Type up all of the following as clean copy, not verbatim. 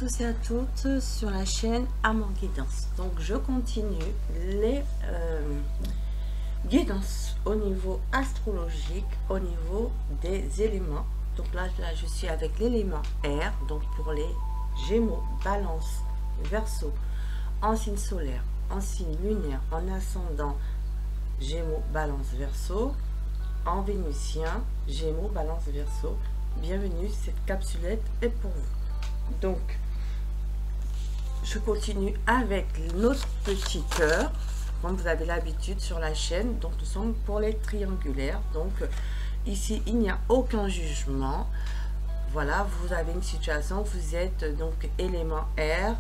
tous et à toutes sur la chaîne Amour Guidance. Donc je continue les guidances au niveau astrologique, au niveau des éléments. Donc là je suis avec l'élément air, donc pour les Gémeaux, Balance, Verseau, en signe solaire, en signe lunaire, en ascendant Gémeaux, Balance, Verseau, en Vénusien, Gémeaux, Balance, Verseau. Bienvenue, cette capsulette est pour vous. Donc, je continue avec notre petit cœur, comme vous avez l'habitude sur la chaîne. Donc, nous sommes pour les triangulaires. Donc, ici, il n'y a aucun jugement. Voilà, vous avez une situation, vous êtes donc élément air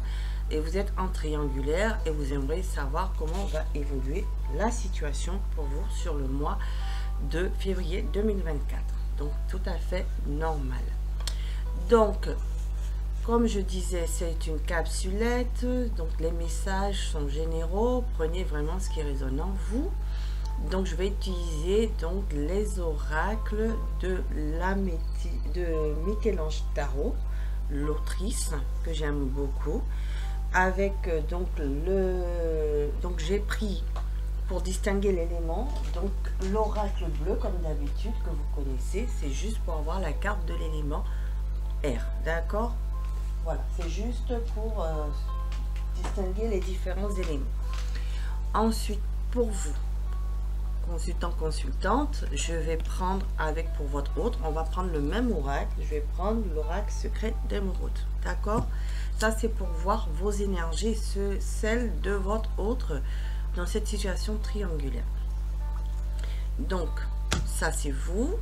et vous êtes en triangulaire et vous aimeriez savoir comment va évoluer la situation pour vous sur le mois de février 2024. Donc, tout à fait normal. Donc, comme je disais, c'est une capsulette, donc les messages sont généraux, prenez vraiment ce qui résonne en vous. Donc je vais utiliser donc les oracles de Michel-Ange Tarot, l'autrice que j'aime beaucoup, avec donc j'ai pris pour distinguer l'élément, donc l'oracle bleu comme d'habitude que vous connaissez, c'est juste pour avoir la carte de l'élément air, d'accord? Voilà, c'est juste pour distinguer les différents éléments. Ensuite, pour vous, consultant, consultante, je vais prendre avec pour votre autre, on va prendre le même oracle, je vais prendre l'oracle secret d'émeraude, d'accord? Ça, c'est pour voir vos énergies, celles de votre autre dans cette situation triangulaire. Donc, ça, c'est vous,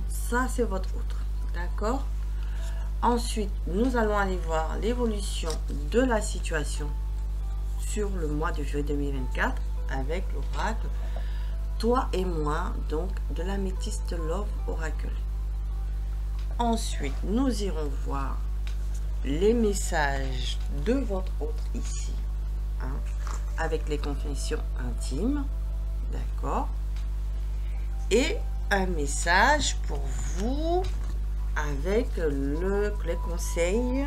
ça, c'est votre autre, d'accord? Ensuite, nous allons aller voir l'évolution de la situation sur le mois de juillet 2024 avec l'oracle Toi et moi, donc de l'Améthyste Love Oracle. Ensuite, nous irons voir les messages de votre autre ici, hein, avec les confessions intimes, d'accord? Et un message pour vous avec les conseils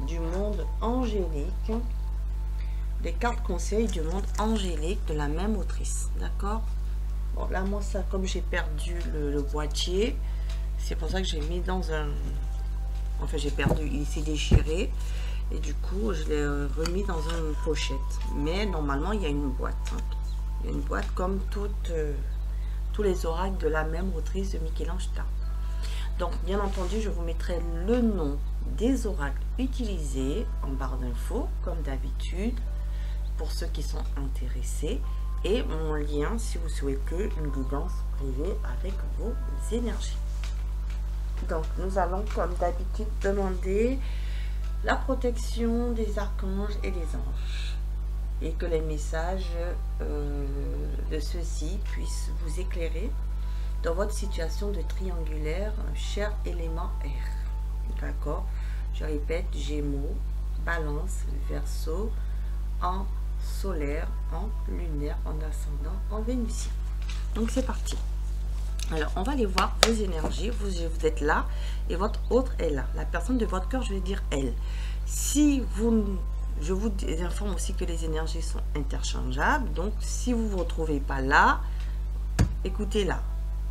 du monde angélique, les cartes conseils du monde angélique de la même autrice, d'accord? Bon, là, moi, ça, comme j'ai perdu le boîtier, c'est pour ça que j'ai mis dans un... Enfin, j'ai perdu, il s'est déchiré, et du coup, je l'ai remis dans une pochette. Mais normalement, il y a une boîte. Hein. Il y a une boîte comme tous les oracles de la même autrice de Michel-Ange Tarot. Donc, bien entendu, je vous mettrai le nom des oracles utilisés en barre d'infos, comme d'habitude, pour ceux qui sont intéressés, et mon lien si vous souhaitez une guidance privée avec vos énergies. Donc, nous allons, comme d'habitude, demander la protection des archanges et des anges, et que les messages de ceux-ci puissent vous éclairer dans votre situation de triangulaire, cher élément air. D'accord? Je répète, Gémeaux, Balance, Verseau, en solaire, en lunaire, en ascendant, en vénusien. Donc c'est parti. Alors on va aller voir vos énergies. Vous êtes là et votre autre est là. La personne de votre cœur, je vais dire elle. Si vous... Je vous informe aussi que les énergies sont interchangeables. Donc si vous ne vous retrouvez pas là, écoutez là.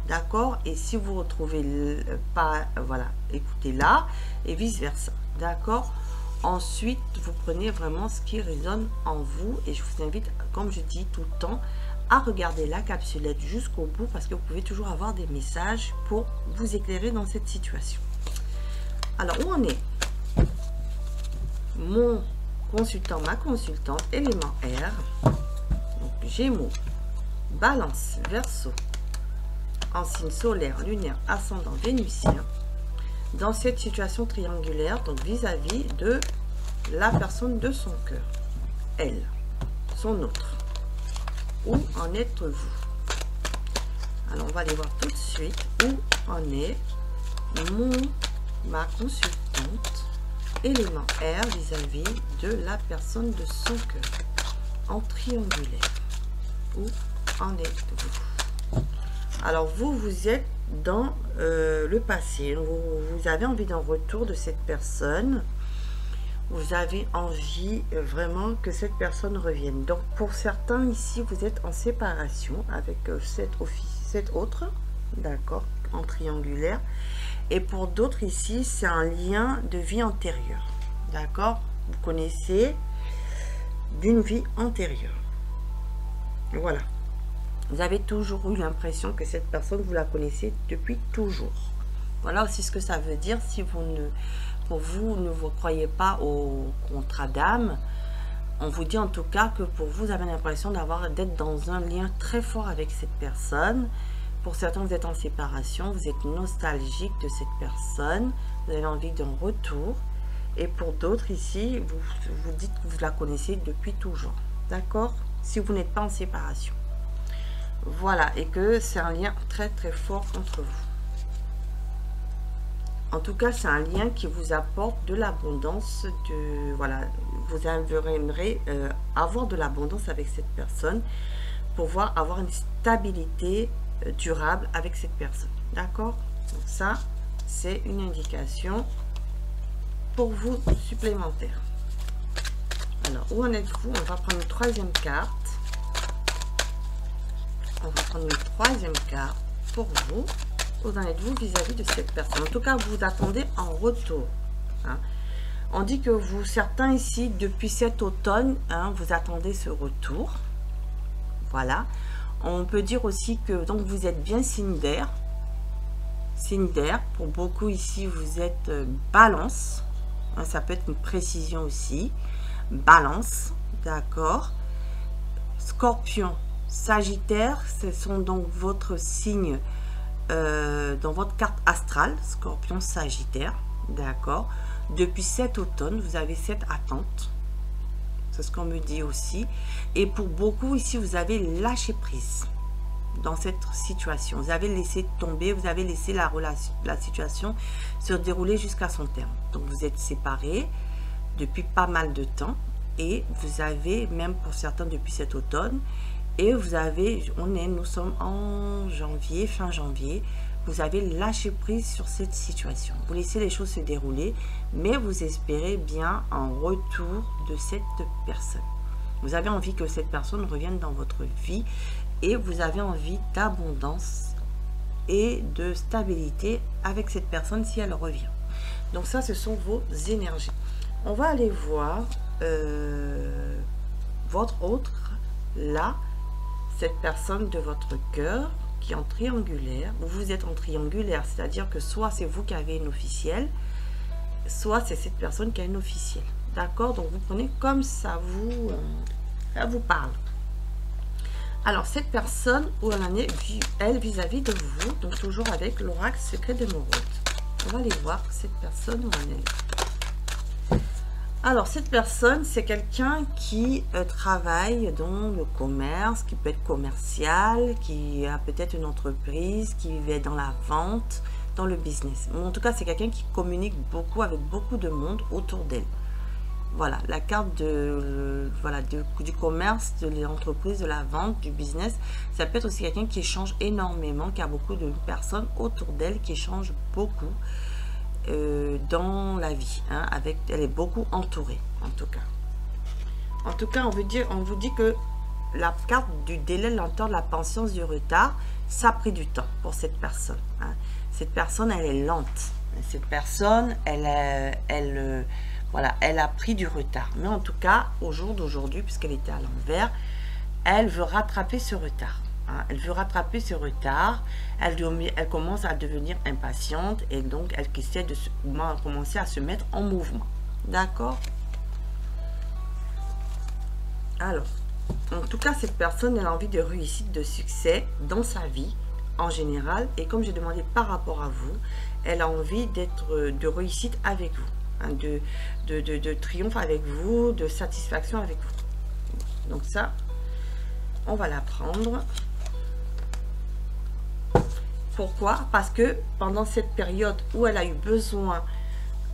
D'accord? Et si vous retrouvez pas, voilà, écoutez là, et vice versa. D'accord? Ensuite, vous prenez vraiment ce qui résonne en vous, et je vous invite, comme je dis tout le temps, à regarder la capsulette jusqu'au bout, parce que vous pouvez toujours avoir des messages pour vous éclairer dans cette situation. Alors, où on est? Mon consultant, ma consultante, élément air, donc Gémeaux, Balance, Verseau, en signe solaire, lunaire, ascendant, vénusien, dans cette situation triangulaire, donc vis-à-vis de la personne de son cœur, elle, son autre. Où en êtes-vous? Alors, on va aller voir tout de suite où en est ma consultante, élément air, vis-à-vis de la personne de son cœur, en triangulaire. Où en êtes-vous? Alors, vous êtes dans le passé. Vous avez envie d'un retour de cette personne. vous avez envie vraiment que cette personne revienne. Donc pour certains ici, vous êtes en séparation avec cette autre, d'accord, en triangulaire. Et pour d'autres ici, c'est un lien de vie antérieure, d'accord. Vous connaissez d'une vie antérieure. Voilà. Vous avez toujours eu l'impression que cette personne, vous la connaissez depuis toujours. Voilà aussi ce que ça veut dire si vous ne... Pour vous, ne vous croyez pas au contrat d'âme. On vous dit en tout cas que pour vous, vous avez l'impression d'être dans un lien très fort avec cette personne. Pour certains, vous êtes en séparation, vous êtes nostalgique de cette personne, vous avez envie d'un retour. Et pour d'autres ici, vous dites que vous la connaissez depuis toujours. D'accord? Si vous n'êtes pas en séparation. Voilà, et que c'est un lien très très fort entre vous. En tout cas, c'est un lien qui vous apporte de l'abondance. Voilà, vous aimeriez avoir de l'abondance avec cette personne pour pouvoir avoir une stabilité durable avec cette personne. D'accord? Donc ça, c'est une indication pour vous supplémentaire. Alors, où en êtes-vous? On va prendre une troisième carte. On va prendre une troisième carte pour vous. Où en êtes-vous vis-à-vis de cette personne? En tout cas, vous attendez en retour. Hein. On dit que vous, certains ici, depuis cet automne, hein, vous attendez ce retour. Voilà. On peut dire aussi que donc vous êtes bien signe d'air. Signe d'air. Pour beaucoup ici, vous êtes balance. Hein, ça peut être une précision aussi. Balance. D'accord. Scorpion, Sagittaire, ce sont donc votre signe. Dans votre carte astrale, Scorpion, Sagittaire, d'accord. Depuis cet automne, vous avez cette attente. C'est ce qu'on me dit aussi. Et pour beaucoup ici, vous avez lâché prise dans cette situation. Vous avez laissé tomber, vous avez laissé la situation se dérouler jusqu'à son terme. Donc vous êtes séparés depuis pas mal de temps et vous avez, même pour certains depuis cet automne, et vous avez, nous sommes en janvier, fin janvier, vous avez lâché prise sur cette situation. Vous laissez les choses se dérouler, mais vous espérez bien un retour de cette personne. Vous avez envie que cette personne revienne dans votre vie et vous avez envie d'abondance et de stabilité avec cette personne si elle revient. Donc ça, ce sont vos énergies. On va aller voir votre autre, là, cette personne de votre cœur qui est en triangulaire. Vous êtes en triangulaire, c'est-à-dire que soit c'est vous qui avez une officielle, soit c'est cette personne qui a une officielle. D'accord? Donc vous prenez comme ça vous parle. Alors cette personne, où elle en est, elle vis-à-vis de vous, donc toujours avec l'oracle secret d'émeraude. On va aller voir cette personne où elle est. Alors, cette personne, c'est quelqu'un qui travaille dans le commerce, qui peut être commercial, qui a peut-être une entreprise, qui vivait dans la vente, dans le business. En tout cas, c'est quelqu'un qui communique beaucoup avec beaucoup de monde autour d'elle. Voilà, la carte du commerce, de l'entreprise, de la vente, du business. Ça peut être aussi quelqu'un qui échange énormément, qui a beaucoup de personnes autour d'elle, qui échangent beaucoup. Dans la vie, hein, elle est beaucoup entourée, en tout cas. En tout cas, on vous dit que la carte du délai, lenteur, de la patience, du retard, ça a pris du temps pour cette personne. Hein. Cette personne, elle est lente. Cette personne, elle a pris du retard. Mais en tout cas, au jour d'aujourd'hui, puisqu'elle était à l'envers, elle veut rattraper ce retard. Hein, elle veut rattraper ce retard, elle commence à devenir impatiente et donc elle essaie de commencer à se mettre en mouvement. D'accord? Alors, en tout cas, cette personne, elle a envie de réussite, de succès dans sa vie en général. Et comme j'ai demandé par rapport à vous, elle a envie de réussite avec vous, hein, de triomphe avec vous, de satisfaction avec vous. Donc ça, on va la prendre. Pourquoi? Parce que pendant cette période où elle a eu besoin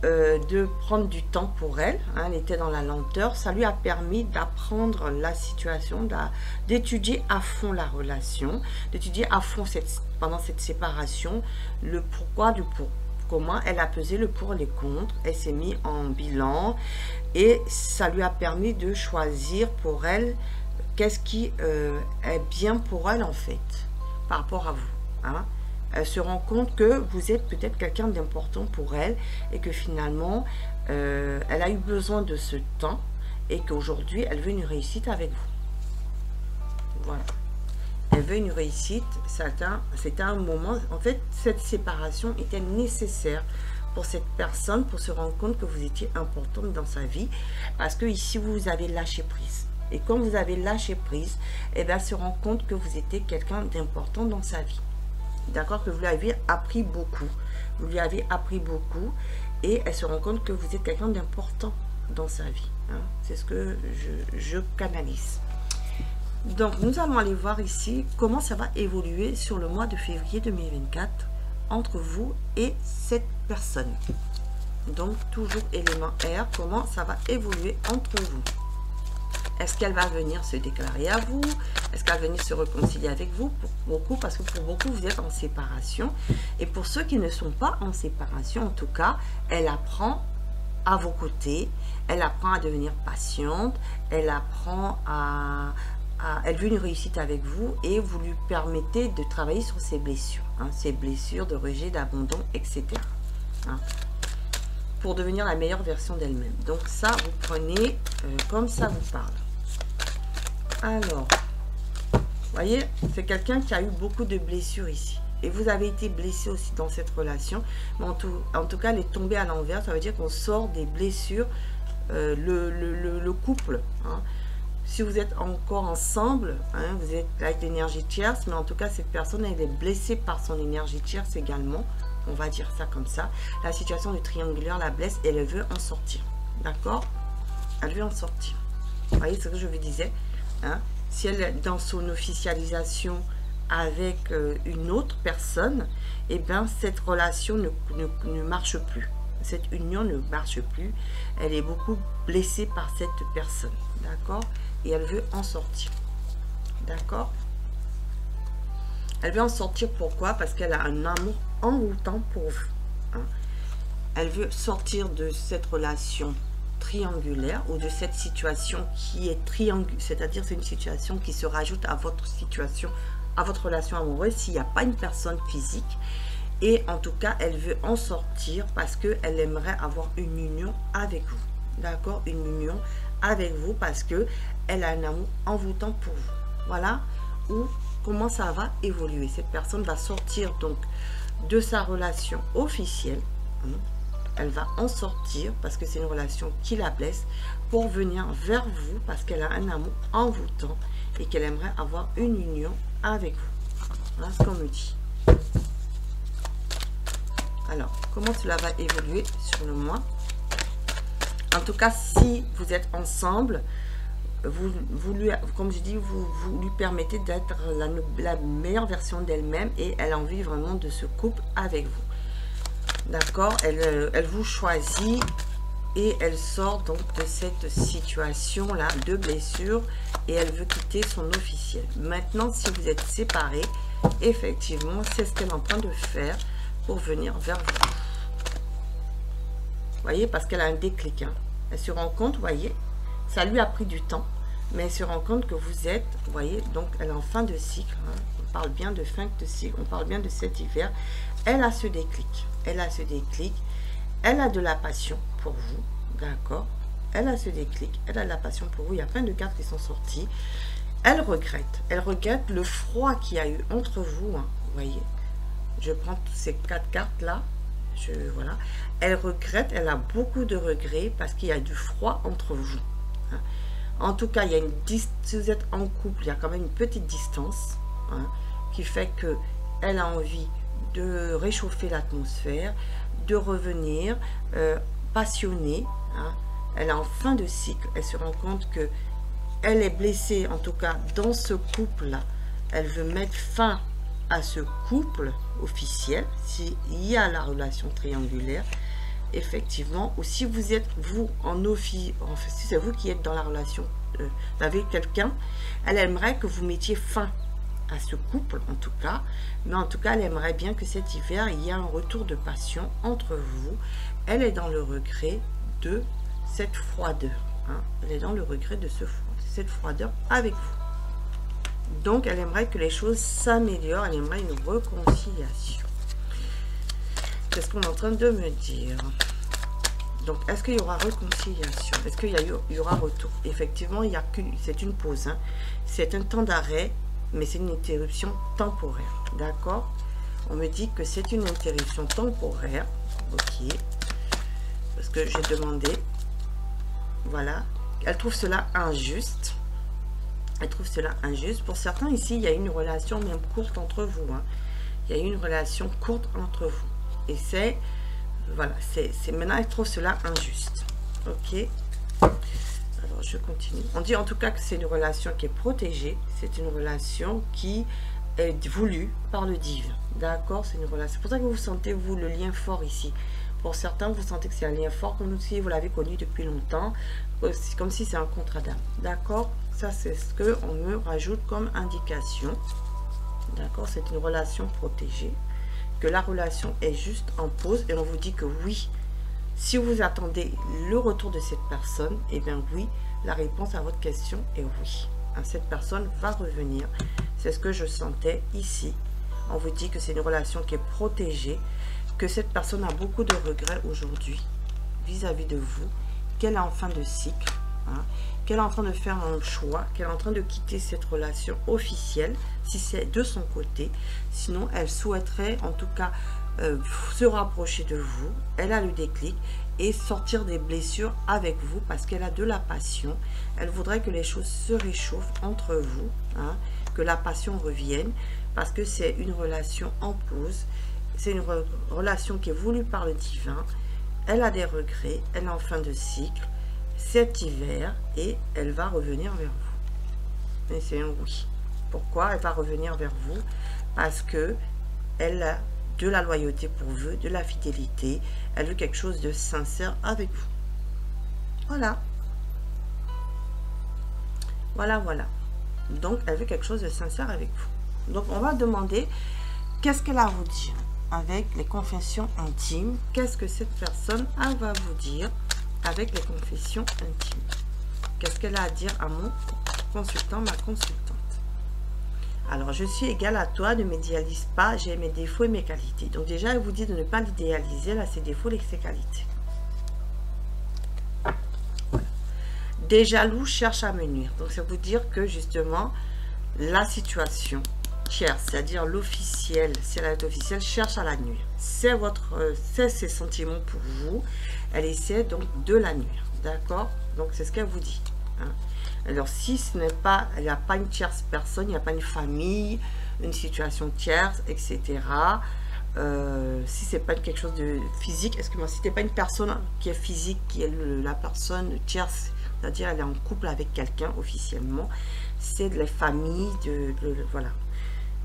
de prendre du temps pour elle, hein, elle était dans la lenteur, ça lui a permis d'apprendre la situation, d'étudier à fond la relation, d'étudier à fond pendant cette séparation, le pourquoi du comment? Elle a pesé le pour et les contre, elle s'est mise en bilan et ça lui a permis de choisir pour elle qu'est-ce qui est bien pour elle en fait, par rapport à vous. Hein? Elle se rend compte que vous êtes peut-être quelqu'un d'important pour elle et que finalement, elle a eu besoin de ce temps et qu'aujourd'hui, elle veut une réussite avec vous. Voilà. Elle veut une réussite, c'était un moment, en fait, cette séparation était nécessaire pour cette personne pour se rendre compte que vous étiez importante dans sa vie parce que ici, vous avez lâché prise. Et quand vous avez lâché prise, eh bien, elle se rend compte que vous étiez quelqu'un d'important dans sa vie. D'accord? Que vous lui avez appris beaucoup. Vous lui avez appris beaucoup et elle se rend compte que vous êtes quelqu'un d'important dans sa vie. Hein? C'est ce que je canalise. Donc, nous allons aller voir ici comment ça va évoluer sur le mois de février 2024 entre vous et cette personne. Donc, toujours élément R, comment ça va évoluer entre vous. Est-ce qu'elle va venir se déclarer à vous? Est-ce qu'elle va venir se réconcilier avec vous? Pour beaucoup, parce que pour beaucoup, vous êtes en séparation. Et pour ceux qui ne sont pas en séparation, en tout cas, elle apprend à vos côtés, elle apprend à devenir patiente, elle apprend elle veut une réussite avec vous et vous lui permettez de travailler sur ses blessures, hein, ses blessures de rejet, d'abandon, etc. Hein, pour devenir la meilleure version d'elle-même. Donc ça, vous prenez comme ça vous parle. Alors, vous voyez, c'est quelqu'un qui a eu beaucoup de blessures ici. Et vous avez été blessé aussi dans cette relation. Mais en tout cas, elle est tombée à l'envers. Ça veut dire qu'on sort des blessures, le couple. Hein. Si vous êtes encore ensemble, hein, vous êtes avec l'énergie tierce, mais en tout cas, cette personne, elle est blessée par son énergie tierce également. On va dire ça comme ça. La situation de triangulaire la blesse et elle veut en sortir. D'accord? Elle veut en sortir. Vous voyez ce que je vous disais? Hein? Si elle est dans son officialisation avec une autre personne, eh bien, cette relation ne marche plus. Cette union ne marche plus. Elle est beaucoup blessée par cette personne. D'accord? Et elle veut en sortir. D'accord? Elle veut en sortir, pourquoi? Parce qu'elle a un amour envoûtant pour vous. Hein? Elle veut sortir de cette relation triangulaire ou de cette situation qui est triangulaire, c'est-à-dire c'est une situation qui se rajoute à votre situation, à votre relation amoureuse s'il n'y a pas une personne physique. Et en tout cas, elle veut en sortir parce qu'elle aimerait avoir une union avec vous. D'accord? Une union avec vous parce que elle a un amour envoûtant pour vous. Voilà où comment ça va évoluer. Cette personne va sortir donc de sa relation officielle. Hein. Elle va en sortir parce que c'est une relation qui la blesse pour venir vers vous parce qu'elle a un amour envoûtant et qu'elle aimerait avoir une union avec vous. Voilà ce qu'on me dit. Alors, comment cela va évoluer sur le mois? En tout cas, si vous êtes ensemble, comme je dis, vous lui permettez d'être la meilleure version d'elle-même et elle a envie vraiment de ce couple avec vous. D'accord? Elle vous choisit et elle sort donc de cette situation-là de blessure et elle veut quitter son officiel. Maintenant, si vous êtes séparés, effectivement, c'est ce qu'elle est en train de faire pour venir vers vous. Vous voyez, parce qu'elle a un déclic. Hein. Elle se rend compte, vous voyez, ça lui a pris du temps, mais elle se rend compte que vous êtes, vous voyez, donc elle est en fin de cycle. Hein. On parle bien de fin de cycle, on parle bien de cet hiver. Elle a ce déclic. Elle a ce déclic. Elle a de la passion pour vous. D'accord? Elle a ce déclic. Elle a de la passion pour vous. Il y a plein de cartes qui sont sorties. Elle regrette. Elle regrette le froid qu'il y a eu entre vous. Hein. Vous voyez? Je prends toutes ces 4 cartes-là. Voilà. Elle regrette. Elle a beaucoup de regrets parce qu'il y a du froid entre vous. Hein. En tout cas, il y a une si vous êtes en couple, il y a quand même une petite distance hein, qui fait que elle a envie de réchauffer l'atmosphère, de revenir passionnée. Hein. Elle est en fin de cycle. Elle se rend compte que elle est blessée, en tout cas dans ce couple-là. Elle veut mettre fin à ce couple officiel, s'il y a la relation triangulaire, effectivement, ou si vous êtes, vous, en office, en fait, si c'est vous qui êtes dans la relation avec quelqu'un, elle aimerait que vous mettiez fin à ce couple en tout cas, mais en tout cas elle aimerait bien que cet hiver il y ait un retour de passion entre vous. Elle est dans le regret de cette froideur, hein. Elle est dans le regret de cette froideur avec vous. Donc elle aimerait que les choses s'améliorent, elle aimerait une réconciliation. Qu'est-ce qu'on est en train de me dire? Donc, est-ce qu'il y aura réconciliation? Est-ce qu'il y aura retour? Effectivement, il y a c'est une pause, hein. C'est un temps d'arrêt, mais c'est une interruption temporaire. D'accord? On me dit que c'est une interruption temporaire. Ok. Parce que j'ai demandé. Voilà. Elle trouve cela injuste. Elle trouve cela injuste. Pour certains, ici, il y a une relation même courte entre vous, hein. Il y a une relation courte entre vous. Et c'est... Voilà, c'est maintenant elle trouve cela injuste. Ok. Alors je continue. On dit en tout cas que c'est une relation qui est protégée. C'est une relation qui est voulue par le divin. D'accord, c'est une relation. C'est pour ça que vous sentez vous le lien fort ici. Pour certains, vous sentez que c'est un lien fort, comme si vous l'avez connu depuis longtemps, comme si c'est un contrat d'âme. D'accord, ça c'est ce que on me rajoute comme indication. D'accord, c'est une relation protégée. Que la relation est juste en pause et on vous dit que oui, si vous attendez le retour de cette personne, et bien oui, la réponse à votre question est oui. Cette personne va revenir. C'est ce que je sentais ici. On vous dit que c'est une relation qui est protégée, que cette personne a beaucoup de regrets aujourd'hui vis-à-vis de vous, qu'elle est en fin de cycle, hein, qu'elle est en train de faire un choix, qu'elle est en train de quitter cette relation officielle, si c'est de son côté. Sinon, elle souhaiterait en tout cas se rapprocher de vous. Elle a le déclic et sortir des blessures avec vous parce qu'elle a de la passion. Elle voudrait que les choses se réchauffent entre vous, hein, que la passion revienne parce que c'est une relation en pause. C'est une relation qui est voulue par le divin. Elle a des regrets, elle est en fin de cycle cet hiver et elle va revenir vers vous. Et c'est un oui. Pourquoi elle va revenir vers vous? Parce que elle a de la loyauté pour vous, de la fidélité. Elle veut quelque chose de sincère avec vous. Voilà. Voilà, voilà. Donc, elle veut quelque chose de sincère avec vous. Donc, on va demander qu'est-ce qu'elle a à vous dire avec les confessions intimes. Qu'est-ce que cette personne va vous dire avec les confessions intimes? Qu'est-ce qu'elle a à dire à mon consultant, ma consultante? Alors, je suis égale à toi, ne m'idéalise pas, j'ai mes défauts et mes qualités. Donc déjà, elle vous dit de ne pas l'idéaliser, là, ses défauts et ses qualités. Voilà. Des jaloux cherchent à me nuire. Donc, ça veut dire que, justement, la situation tierce, c'est-à-dire l'officiel, si elle est officielle, cherche à la nuire. C'est ses sentiments pour vous. Elle essaie donc de la nuire. D'accord? Donc, c'est ce qu'elle vous dit. Hein? Alors, si ce n'est pas, il n'y a pas une tierce personne, il n'y a pas une famille, une situation tierce, etc. Si c'est pas quelque chose de physique, excuse-moi, si ce n'est pas une personne qui est physique, qui est la personne tierce, c'est-à-dire elle est en couple avec quelqu'un officiellement, c'est de la famille, voilà.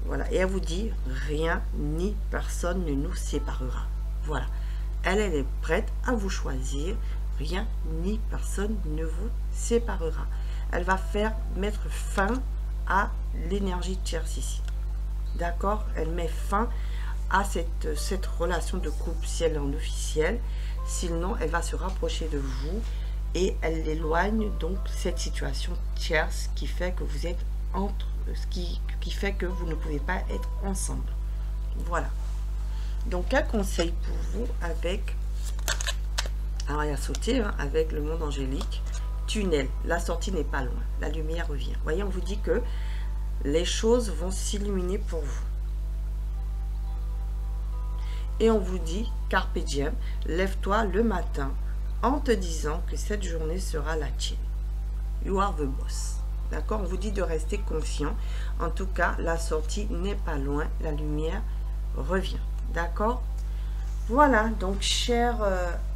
Voilà. Et elle vous dit, rien ni personne ne nous séparera. Voilà. Elle est prête à vous choisir. Rien ni personne ne vous séparera. Elle va mettre fin à l'énergie tierce ici. D'accord? Elle met fin à cette relation de couple si elle est en officiel. Sinon, elle va se rapprocher de vous et elle éloigne donc cette situation tierce qui fait que vous êtes entre... qui fait que vous ne pouvez pas être ensemble. Voilà. Donc, quel conseil pour vous avec... Alors, il y a sauté hein, avec le monde angélique. Tunnel, la sortie n'est pas loin, la lumière revient. Vous voyez, on vous dit que les choses vont s'illuminer pour vous. Et on vous dit, carpe diem, lève-toi le matin en te disant que cette journée sera la tienne. You are the boss. D'accord? On vous dit de rester confiant. En tout cas, la sortie n'est pas loin, la lumière revient. D'accord? Voilà, donc, chers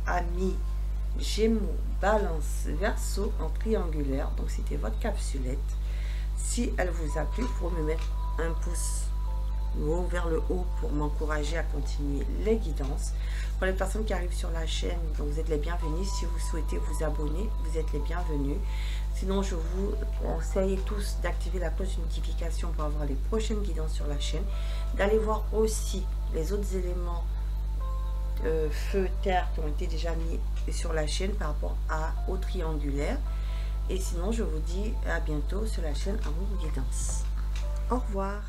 amis Gémeaux, Balance, Verseau en triangulaire. Donc, c'était votre capsulette. Si elle vous a plu, il faut me mettre un pouce le haut vers le haut pour m'encourager à continuer les guidances. Pour les personnes qui arrivent sur la chaîne, donc vous êtes les bienvenus. Si vous souhaitez vous abonner, vous êtes les bienvenus. Sinon, je vous conseille tous d'activer la cloche de notification pour avoir les prochaines guidances sur la chaîne. D'aller voir aussi les autres éléments feu, terre qui ont été déjà mis sur la chaîne par rapport au triangulaire. Et sinon, je vous dis à bientôt sur la chaîne Amour Guidance. Au revoir.